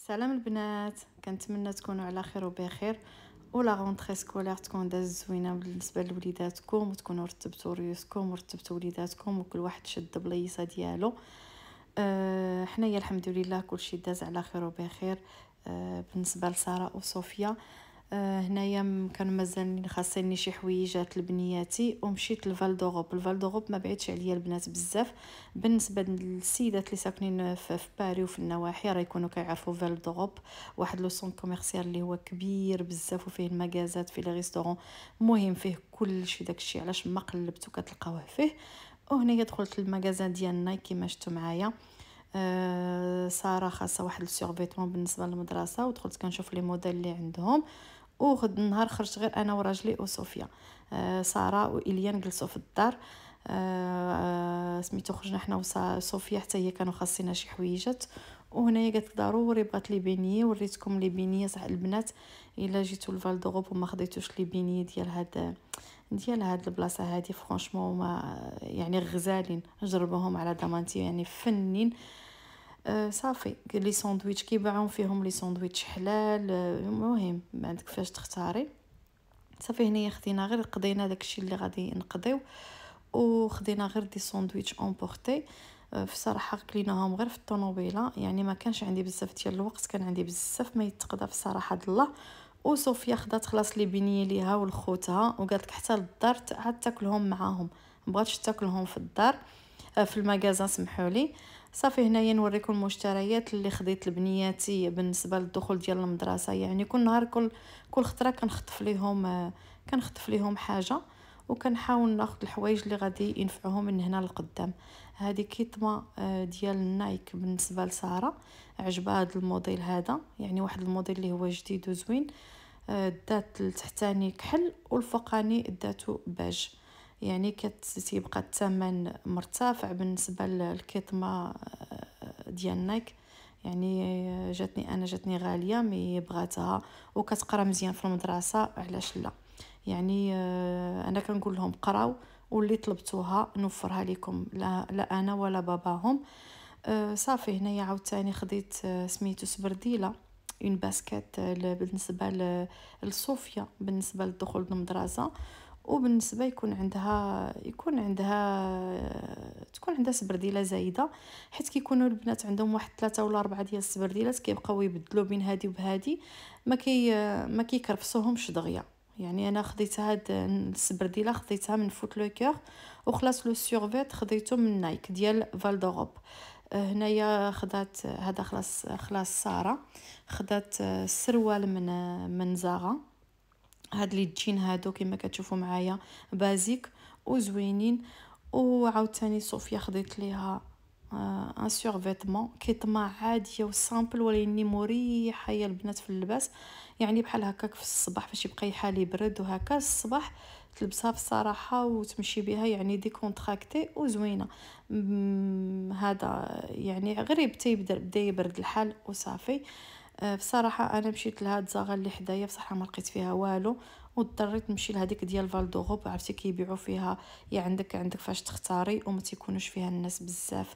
سلام البنات، كنتمنى تكونوا على خير وبخير ولا غونطري سكولير تكون داز زوينه بالنسبه لوليداتكم وتكونوا رتبتوا ريوسكم ورتبتوا وليداتكم وكل واحد شد بليصه ديالو. حنايا الحمد لله كلشي داز على خير وبخير. بالنسبه لساره وصوفيا، هنايا كان مازال خاصني شي حويجات لبنياتي ومشيت لفال دوغوب. الفال دوغوب ما بعيدش عليا البنات بزاف. بالنسبه للسيدات اللي ساكنين في باري وفي النواحي راه يكونوا كيعرفوا فال دوغوب، واحد لو سون كوميرسيال اللي هو كبير بزاف وفيه المغازات، فيه لي ريستورون، المهم فيه كلشي داكشي علاش ما قلبتو كتلقاوه فيه. وهنايا دخلت للمغازان ديال نايك كما شفتوا معايا. ساره خاصه واحد السيرفيتمون بالنسبه للمدرسه، ودخلت كنشوف لي موديل اللي عندهم. وغد النهار خرجت غير انا وراجلي وصوفيا. ساره واليان جلسوا في الدار. سميتو خرجنا حنا وصوفيا حتى هي كانوا خاصينا شي حويجات. وهنايا قالت ضروري بغات لي بينيه، وريتكم لي بينيه صح البنات الا جيتوا لفال دوغوب وما خديتوش لي بينيه ديال هاد البلاصه هادي فرانشمون ما يعني غزالين، جربوهم على ضمانتي يعني فنين. صافي لي ساندويتش كيباعون فيهم لي ساندويتش حلال. المهم ما عندك فاش تختاري. صافي هنايا خدينا غير قضينا داكشي اللي غادي نقضيو، وخدينا غير دي ساندويتش امبورتي. في صراحه كليناهم غير في الطوموبيله، يعني ما كانش عندي بزاف ديال الوقت، كان عندي بزاف ما يتقضى في صراحه الله. وصوفيا خدات خلاص لي بنيه ليها ولخوتها وقالت لك حتى للدار عاد تاكلهم معاهم، مبغاتش تاكلهم في الدار في المغازان سمحوا لي. صافي هنايا نوريكم المشتريات اللي خديت لبنياتي بالنسبه للدخول ديال المدرسه. يعني كل نهار كل خطره كنخطف ليهم حاجه، وكنحاول ناخذ الحوايج اللي غادي ينفعوهم من هنا لقدام. هذه كيطمه ديال نايك بالنسبه لساره، عجبها هذا الموديل هذا، يعني واحد الموديل اللي هو جديد وزوين. دات التحتاني كحل والفوقاني داتو باج، يعني كتبقى الثمن مرتفع بالنسبه للكيطمه ديال نايك. يعني جاتني غاليه مي بغاتها وكتقرا مزيان في المدرسه، علاش لا؟ يعني انا كنقول لهم قراو، واللي طلبتوها نوفرها لكم، لا انا ولا باباهم. صافي هنايا عاوتاني خديت سميتو سبرديله اون باسكيت بالنسبه لصوفيا بالنسبه للدخول للمدرسه، وبالنسبه تكون عندها سبرديله زايده، حيت كيكونوا البنات عندهم واحد 3 ولا 4 ديال السبرديلات كيبقاو يبدلوا بين هذه وبهذه، ما كيكرفسوهمش دغيا. يعني انا خديت هاد السبرديله خديتها من فوت لو كور، وخلاص لو سورفيت خديته من نايك ديال فال دوغوب. هنايا خدات هذا خلاص ساره خدات السروال من زاغا. هاد لي جين هادو كما كتشوفوا معايا بازيك وزوينين. وعاوتاني صوفيا خديت ليها ان سورفيتمون كيطمع عاديه وسامبل ولكن مريحه يا البنات في اللباس، يعني بحال هكاك في الصباح فاش يبقى يحال يبرد وهكا الصباح تلبسها في الصراحه وتمشي بها، يعني ديكونتراكتي وزوينه. هذا يعني غير بدا يبرد الحال وصافي. بصراحه انا مشيت لهاد زاغا اللي حدايا بصح ما لقيت فيها والو، واضطريت نمشي لهذيك ديال فال دوغوب. عرفتي كيبيعوا فيها يا عندك فاش تختاري وما تيكونوش فيها الناس بزاف.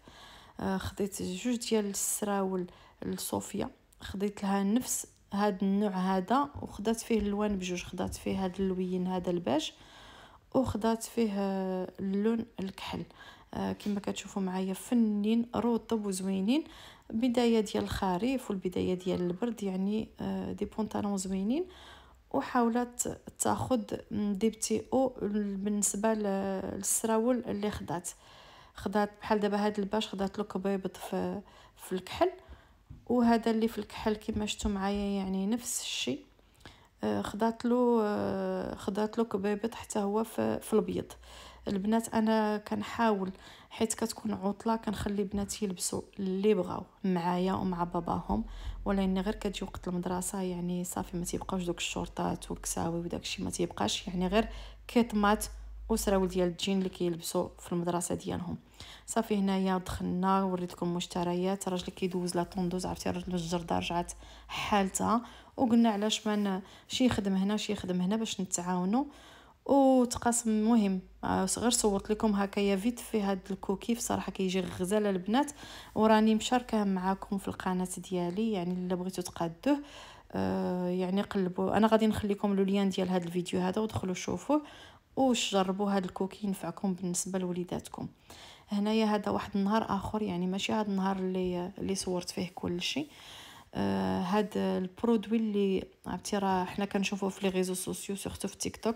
خديت جوج ديال السراول لصوفيا، خديت لها نفس هاد النوع هذا وخدات فيه اللوان بجوج، خدات فيه هاد اللوين هذا الباج وخدات فيه اللون الكحل. كما كتشوفوا معايا فنين رطب وزوينين، بدايه ديال الخريف والبدايه ديال البرد، يعني دي بونطالون زوينين. وحاولت تاخد دي بتي او بالنسبه للسراول اللي خدات بحال دابا هاد الباش خدات له كبيبط في الكحل، وهذا اللي في الكحل كما شفتوا معايا يعني نفس الشيء. خدات له كبيبط حتى هو في الابيض. البنات انا كنحاول حيت كتكون عطله كنخلي بناتي يلبسوا اللي بغاو معايا ومع باباهم، ولكن غير كتجي وقت المدرسه يعني صافي ما تيبقاوش دوك الشورطات والكساوي وداكشي ما تيبقاش، يعني غير كيطمات وسراول ديال الجين اللي كيلبسوا في المدرسه ديالهم. صافي هنايا دخلنا وريتكم المشتريات، راجلي كيدوز لا طوندوز، عرفتي راجل الجرده رجعت حالتها، وقلنا علاش ما شي يخدم هنا شي يخدم هنا باش نتعاونوا. وتقاسم. مهم غير صورت لكم هكايا فيت في هاد الكوكي صراحه كيجي غزال البنات، وراني مشاركه معاكم في القناه ديالي، يعني الا بغيتو تقادوه يعني قلبوا. انا غادي نخليكم لو لين ديال هذا الفيديو هذا ودخلوا شوفوه وش جربوا هذا الكوكي ينفعكم بالنسبه لوليداتكم. هنايا هذا واحد النهار اخر، يعني ماشي هذا النهار اللي صورت فيه كل شيء. هاد البرودوي اللي عرفتي راه حنا كنشوفوه في لي ريزو سوسيو سورتو في تيك توك،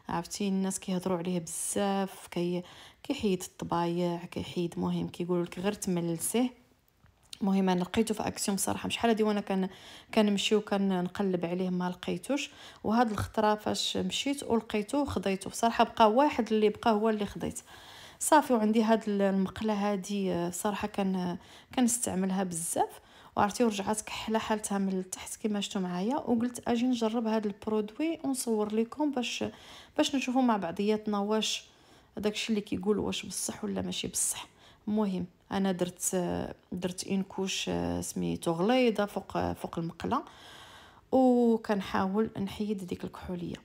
عرفتي الناس كيهضروا عليه بزاف، كيحيد الطبايع، كيحيد، مهم كيقولوا لك غير تملسيه. المهم انا لقيته في اكسيون بصراحه، شحال هادي وانا كنمشي وكنقلب عليه ما لقيتوش، وهاد الخطره فاش مشيت ولقيته خديته بصراحه. بقى واحد اللي بقى هو اللي خديت صافي. وعندي هاد المقله هادي صراحه كنستعملها بزاف، وعرفتي ورجعت كحله حالتها من التحت كما شفتوا معايا، وقلت اجي نجرب هاد البرودوي ونصور لكم باش نشوفوا مع بعضياتنا واش داكشي اللي كيقول واش بصح ولا ماشي بصح. المهم انا درت ان كوش سميتو غليظه فوق المقله، وكنحاول نحيد ديك الكحوليه.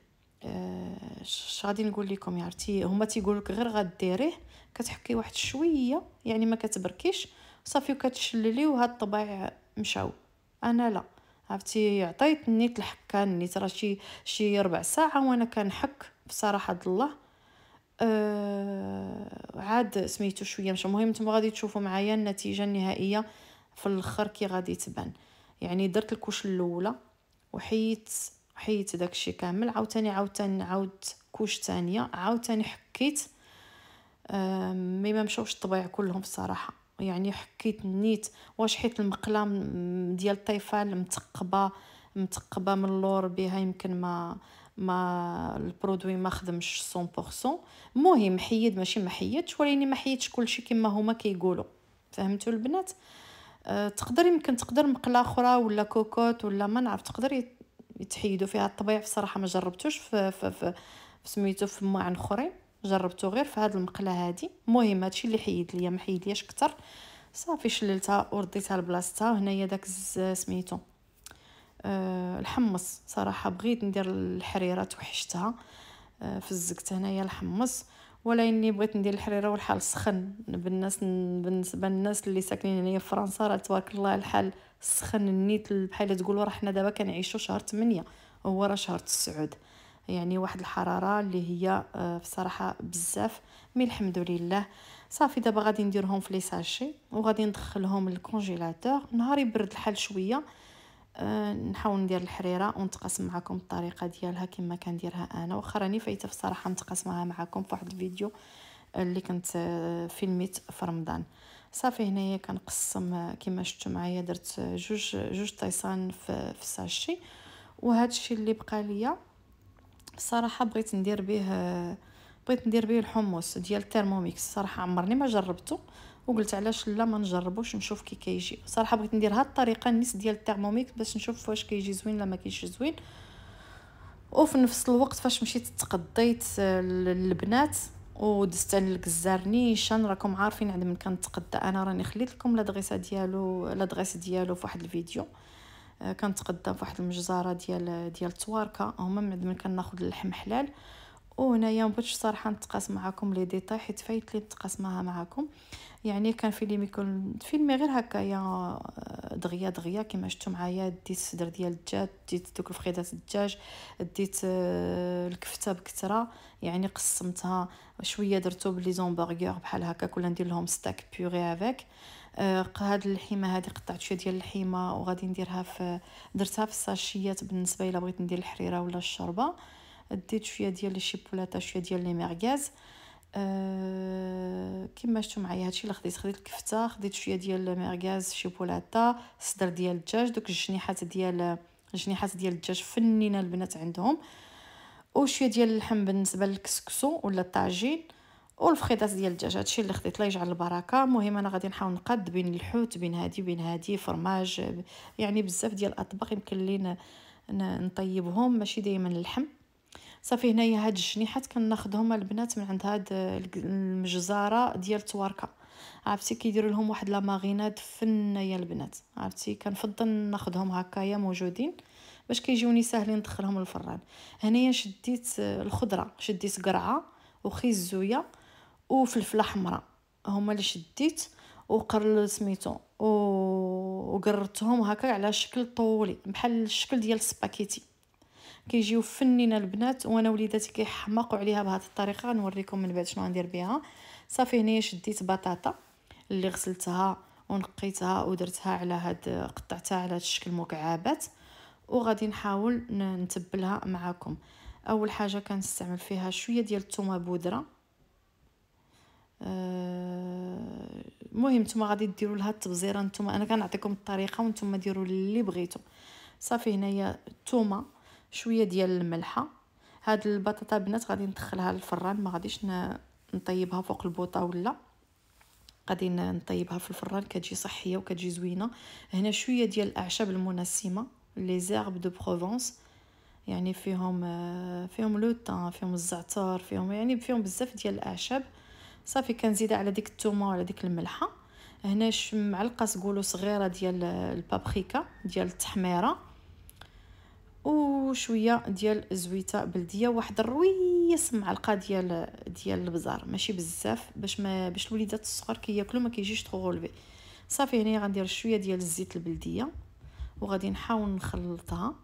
اش غادي نقول لكم يا عرفتي، هما تيقولوا لك غير غديريه كتحكي واحد شويه، يعني ما كتبركيش صافي وكتشللي وهاد الطبايع مشاو. انا لا، عرفتي عطيت نيت الحكه، نيت راه شي ربع ساعه وانا كنحك بصراحه الله. عاد سميتو شويه مشى. المهم نتوما غادي تشوفوا معايا النتيجه النهائيه في الاخر كي غادي تبان. يعني درت الكوش الاولى وحيت داكشي كامل، عاودت كوش ثانيه، عاوتاني حكيت. ما مشاوش الطبايع كلهم بصراحه، يعني حكيت نيت واش حيت المقله ديال الطيفال متقبه من اللور بها، يمكن ما البرودوي ما خدمش 100%. المهم حيد ماشي ما حيدش، ولكن ما حيدش كلشي كما هما كيقولوا. فهمتوا البنات؟ يمكن تقدر مقله اخرى ولا كوكوت ولا ما نعرف، تقدر يتحيدوا فيها الطبيعه. بصراحه ما جربتوش في سميتو في مواعن اخرين، جربته غير في هذه المقله هذه. المهم هادشي اللي حيد ليا، ما حيدلياش اكثر صافي. شللتها ورديتها لبلاصتها. هنايا داك سميتو الحمص، صراحه بغيت ندير الحريره توحشتها، فزقت هنايا الحمص، ولا اني بغيت ندير الحريره والحال سخن. بالنسبه للناس اللي ساكنين هنايا في فرنسا راه تبارك الله الحال سخن نيت، بحال تقولوا راه حنا دابا كنعيشوا شهر 8 هو راه شهر 9، يعني واحد الحراره اللي هي بصراحه بزاف. مي الحمد لله صافي. دابا غادي نديرهم في لي ساشي وغادي ندخلهم للكونجيلاتور. نهار يبرد الحال شويه نحاول ندير الحريره ونتقاسم معكم الطريقه ديالها كما كنديرها انا، واخا راني فايته بصراحه نتقاسمها معكم في واحد الفيديو اللي كنت فيلميت في رمضان. صافي هنايا كنقسم كما شفتوا معايا، درت جوج طيسان في الساشي. وهذا الشيء اللي بقى ليا بصراحه بغيت ندير به الحمص ديال الترموميكس. صراحه عمرني ما جربته، وقلت علاش لا ما نجربوش نشوف كي كيجي. صراحه بغيت ندير هاد الطريقه النيس ديال الترموميكس باش نشوف واش كيجي زوين ولا ما كيجيش زوين. وفي نفس الوقت فاش مشيت تقضيت للبنات ودزت على الكزار نيشان. راكم عارفين عند من كنتقدى انا، راني خليت لكم لادغيس ديالو في واحد الفيديو. كنتقدى في واحد المجزره ديال تواركه، هما من كناخذ اللحم حلال. وهنايا مبغيتش صراحه نتقاسم معكم لي ديتاي حيت فايت لي نتقاسمها معكم. يعني كان فيلمي غير هكايا دغيا كما شفتوا معايا. ديت الصدر ديال الدجاج، ديت دوك الفخيدات الدجاج، ديت الكفته بكثره، يعني قسمتها شويه درتو بلي زومبرغر بحال هكا، كل ندير لهم ستاك بيوري افيك. هاد اللحيمه هذه قطعت شويه ديال اللحيمه وغادي درتها في الساشيات بالنسبه الا بغيت ندير الحريره ولا الشوربه. ديت شويه ديال الشيبولاطه، شويه ديال لي ميرغاز. كما شفتوا معايا هادشي اللي خديت الكفته، خديت شويه ديال الميرغاز، شيبولاطه، صدر ديال الدجاج، دوك الجنيحات ديال الدجاج فنينه البنات عندهم، وشويه ديال اللحم بالنسبه للكسكسو ولا الطاجين، والفخيدات ديال الدجاج. هادشي اللي خديت، الله يجعل البركه. المهم انا غادي نحاول نقاد بين الحوت بين هادي فرماج، يعني بزاف ديال الاطباق يمكن لي نطيبهم، ماشي دائما اللحم. صافي هنايا هاد الجنيحات كناخذهم البنات من عند هاد المجزره ديال تواركه، عرفتي كيديروا لهم واحد لا ماغيناد فنه يا البنات. عرفتي كنفضل ناخذهم هكايا موجودين باش كيجيوني ساهلين ندخلهم للفران. هنايا شديت الخضره، شديت قرعه وخيز زويه وفلفله حمراء، هما اللي شديت وقر سميتو وقررتهم هكا على شكل طولي بحال الشكل ديال السباكيتي. كيجيو فنينه البنات، وانا وليداتي كيحماقوا عليها بهذه الطريقه. نوريكم من بعد شنو غندير بها. صافي هنايا شديت بطاطا اللي غسلتها ونقيتها ودرتها على هاد، قطعتها على هاد الشكل مكعبات، وغادي نحاول نتبلها معكم. اول حاجه كنستعمل فيها شويه ديال الثومه بودره. المهم نتوما غادي ديروا لها التبزيره، نتوما انا كنعطيكم الطريقه وانتم ديروا اللي بغيتوا. صافي هنايا الثومه، شويه ديال الملحه. هاد البطاطا بنات غادي ندخلها للفران، ما غاديش نطيبها فوق البوطه ولا، غادي نطيبها في الفران، كتجي صحيه وكتجي زوينه. هنا شويه ديال الاعشاب المنسمه، لي زيرب دو بروفونس، يعني فيهم لو طان، فيهم الزعتر، فيهم بزاف ديال الاعشاب. صافي كنزيد على ديك الثومه وعلى ديك الملحه. هنا معلقه تقولوا صغيره ديال البابريكا ديال التحميره، وشويه ديال زويته بلديه، واحد الرويس معلقه ديال البزار، ماشي بزاف باش الوليدات الصغار كياكلوا ما كيجيش ترو غولفي. صافي هنا غندير شويه ديال الزيت البلديه وغادي نحاول نخلطها.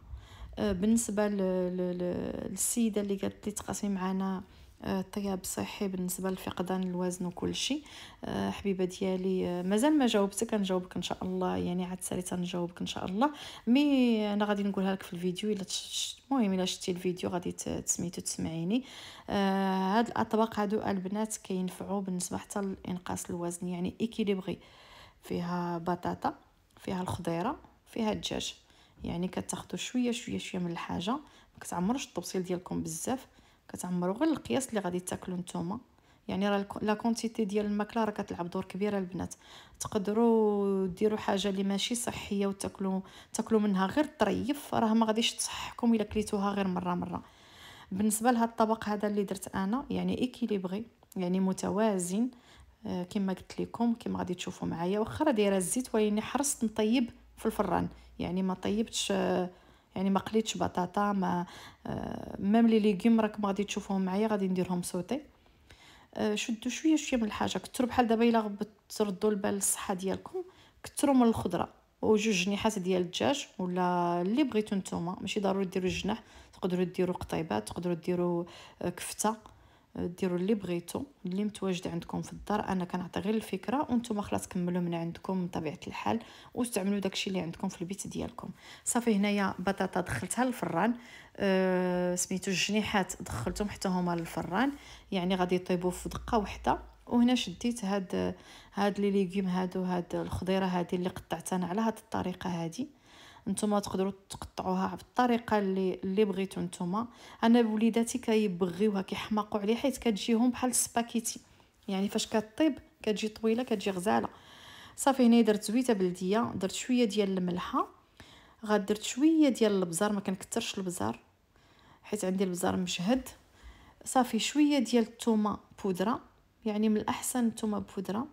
بالنسبه للسيده اللي قالت لي تقاسمي معنا الطياب صحي بالنسبه لفقدان الوزن وكل شيء، حبيبه ديالي، مازال ما جاوبتك، كنجاوبك ان شاء الله، يعني عاد ساليت نجاوبك ان شاء الله. مي انا غادي نقولها لك في الفيديو الا المهم الا شتي الفيديو غادي تسميتو تسمعيني. هاد الاطباق هادو البنات كينفعوا بالنسبه حتى لانقاص الوزن، يعني ايكيليبري، فيها بطاطا، فيها الخضيره، فيها الدجاج، يعني كتاخذوا شويه شويه شويه من الحاجه، ما كتعمروش الطبسيل ديالكم بزاف، كتعمروا غير القياس اللي غادي تاكلوا نتوما. يعني راه لا كونتيتي ديال الماكله راه كتلعب دور كبير البنات. تقدروا ديروا حاجه اللي ماشي صحيه وتاكلوا منها غير طريف، راه ما غاديش تصحكم الا كليتوها غير مره. بالنسبه لهذا الطبق هذا اللي درت انا، يعني ايكيليبري، يعني متوازن. كما قلت لكم، كما غادي تشوفوا معايا، واخا راه دايره الزيت ولكن حرصت نطيب في الفران، يعني ما طيبتش، يعني ما قليتش بطاطا، ما ميم لي ليغوم راكم غادي تشوفوهم معايا غادي نديرهم سوتي. شدوا شويه شويه من الحاجه، كثروا بحال دابا الا تردوا البال للصحه ديالكم، كثروا من الخضره وجوج جنيحات ديال الدجاج ولا اللي بغيتو نتوما، ماشي ضروري ديروا الجناح، تقدروا ديروا قطيبات، تقدروا ديروا كفته، ديروا اللي بغيتو اللي متواجد عندكم في الدار. انا كنعطي غير الفكره وانتم خلاص تكملوا من عندكم من طبيعه الحال، واستعملوا داكشي اللي عندكم في البيت ديالكم. صافي هنايا بطاطا دخلتها للفران، سميتو الجنيحات دخلتهم حتى هما للفران، يعني غادي يطيبوا في دقه واحده. وهنا شديت هاد لي ليغوم هادو، هاد الخضيره هادي اللي قطعتها انا على هاد الطريقه هادي. نتوما تقدروا تقطعوها بالطريقه اللي بغيتو نتوما. انا وليداتي كيبغيوها كيحماقوا عليها حيت كتجيهم بحال السباكيتي، يعني فاش كطيب كتجي طويله كتجي غزاله. صافي هنا درت زويته بلديه، درت شويه ديال الملحه، درت شويه ديال البزار، ما كنكثرش البزار حيت عندي البزار مشهد. صافي شويه ديال الثومه بودره، يعني من الاحسن الثومه بودره.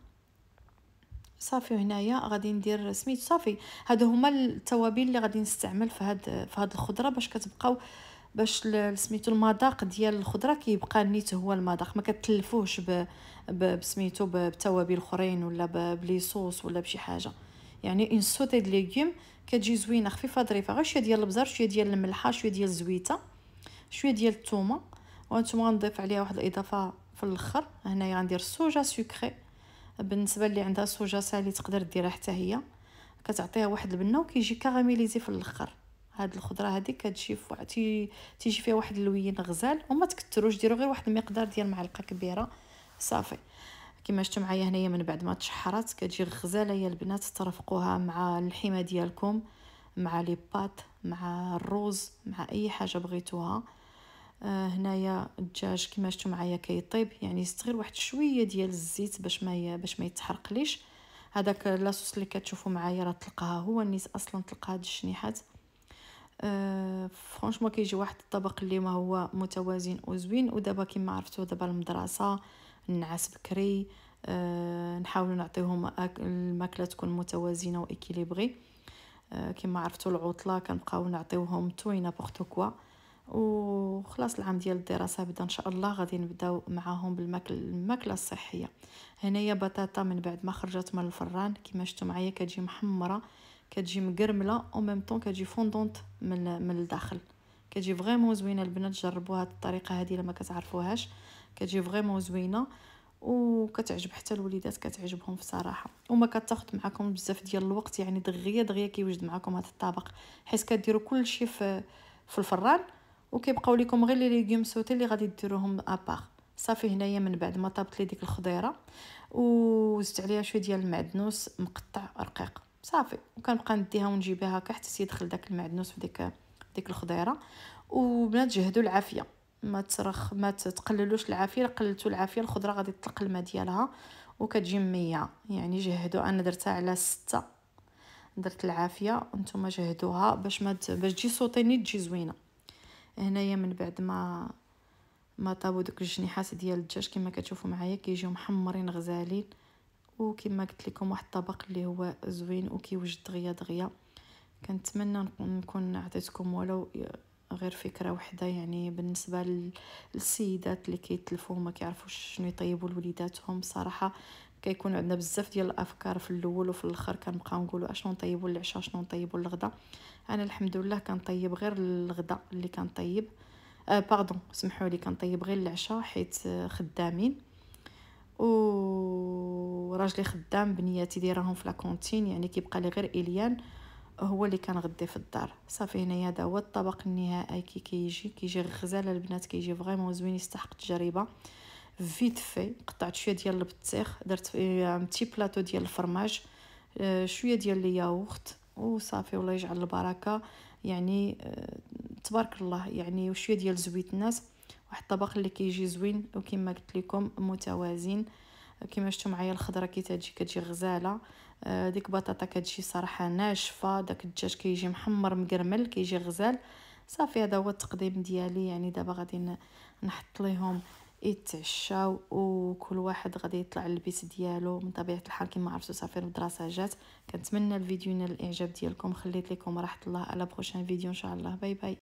صافي هنايا غادي ندير سميت. صافي هادو هما التوابل اللي غادي نستعمل في هاد الخضره، باش كتبقاو باش سميتو المذاق ديال الخضره كيبقى نيت هو المذاق، ما كتلفوش بسميتو بتوابل اخرين ولا بلي صوص ولا بشي حاجه. يعني ان سوتي د ليغوم كتجي زوينه خفيفه ظريفه، غير شويه ديال البزار، شويه ديال الملحه، شويه ديال الزويته، شويه ديال الثومه. وانتم غنضيف عليها واحد الاضافه في الاخر. هنايا غندير السوجا سكري، بالنسبه اللي عندها سوجا سالي تقدر ديرها حتى هي، كتعطيها واحد البنه وكيجي كراميليزي في الاخر. هاد الخضره هذه كتجي تيجي فيها واحد اللوين غزال، وما تكثروش، ديروا غير واحد المقدار ديال معلقه كبيره. صافي كما شفتوا معايا هنايا من بعد ما تشحرات كتجي غزاله يا البنات. ترفقوها مع اللحمه ديالكم، مع لي بات، مع الروز، مع اي حاجه بغيتوها. هنايا الدجاج كما شفتوا معايا كيطيب، يعني غير واحد شويه ديال الزيت باش ما يتحرقليش. هذاك لاصوص اللي كتشوفوا معايا راه تلقاها هو النيت اصلا، تلقى هاد الشنيحات. فرانشمون كيجي واحد الطبق اللي ما هو متوازن وزوين. ودابا كما عرفتوا دابا المدرسه، النعاس بكري، نحاولوا نعطيهم الماكله تكون متوازنه واكيليبري. كما عرفتوا العطله كنبقاو نعطيوهم توي نابورت كوا. وخلاص العام ديال الدراسه بدا ان شاء الله، غادي نبداو معاهم الماكله الصحيه. هنايا بطاطا من بعد ما خرجت من الفران كما شفتوا معايا كتجي محمره، كتجي مقرمله او ميم طون كتجي فوندونت من الداخل، كتجي فريمون زوينه. البنات جربوا هذه الطريقه هذه لما كتعرفوهاش، كتجي فريمون زوينه وكتعجب حتى الوليدات، كتعجبهم بصراحه. وما كتاخذ معكم بزاف ديال الوقت، يعني دغيا كيوجد معكم هذا الطبق، حيت كديروا كل شيء في الفران وكيبقاو لكم غير لي ليغوم سوتي اللي غادي ديروهم ابار. صافي هنايا من بعد ما طابت لي ديك الخضيره وزدت عليها شويه ديال المعدنوس مقطع رقيق صافي، وكنبقى نديها ونجيبها هكا حتى يدخل داك المعدنوس في ديك الخضيره. وبنات جهدوا العافيه، ما تقللوش العافيه، قللتوا العافيه الخضره غادي تطلق الماء ديالها وكتجي مية. يعني جهدوا، انا درتها على 6 درت العافيه، نتوما جهدوها باش باش تجي سوطيني تجي زوينه. هنايا من بعد ما طابوا دوك الجنيحات ديال الدجاج كما كتشوفوا معايا كيجيو محمرين غزالين، وكما قلت لكم واحد الطبق اللي هو زوين وكيوجد دغيا. كنتمنى نكون عطيتكم ولو غير فكره وحده، يعني بالنسبه للسيدات اللي كيتلفوا وما كيعرفوش شنو يطيبوا لوليداتهم. صراحه كيكون عندنا بزاف ديال الافكار في الاول وفي الاخر كنبقاو نقولوا اشنو نطيبوا للعشاء شنو نطيبوا للغدا. انا الحمد لله كنطيب غير الغدا اللي كنطيب باردون سمحوا لي، كنطيب غير العشاء حيت خدامين وراجلي خدام بنياتي دايرهم في لاكونتين، يعني كيبقى لي غير اليان هو اللي كنغدي في الدار. صافي هنايا هذا هو الطبق النهائي كيجي غزال البنات، كيجي فريمون زوين يستحق التجربه. فيت في قطعت شويه ديال البطيخ، درت تي بلاطو ديال الفرماج، شويه ديال الياغورت وصافي والله يجعل البركه. يعني تبارك الله، يعني وشويه ديال زويت الناس. واحد الطبق اللي كيجي زوين وكما قلت لكم متوازن. كما شفتوا معايا الخضره كتجي غزاله، ديك بطاطا كتجي صراحه ناشفه، داك الدجاج كيجي محمر مقرمل كيجي غزال. صافي هذا هو التقديم ديالي. يعني دابا غادي نحط ليهم يتعشاو وكل واحد غادي يطلع للبيت ديالو. من طبيعه الحال كما عرفتوا صافي المدرسه جات. كنتمنى الفيديو ينال الاعجاب ديالكم، خليت لكم راحه الله. على بروشان فيديو ان شاء الله، باي باي.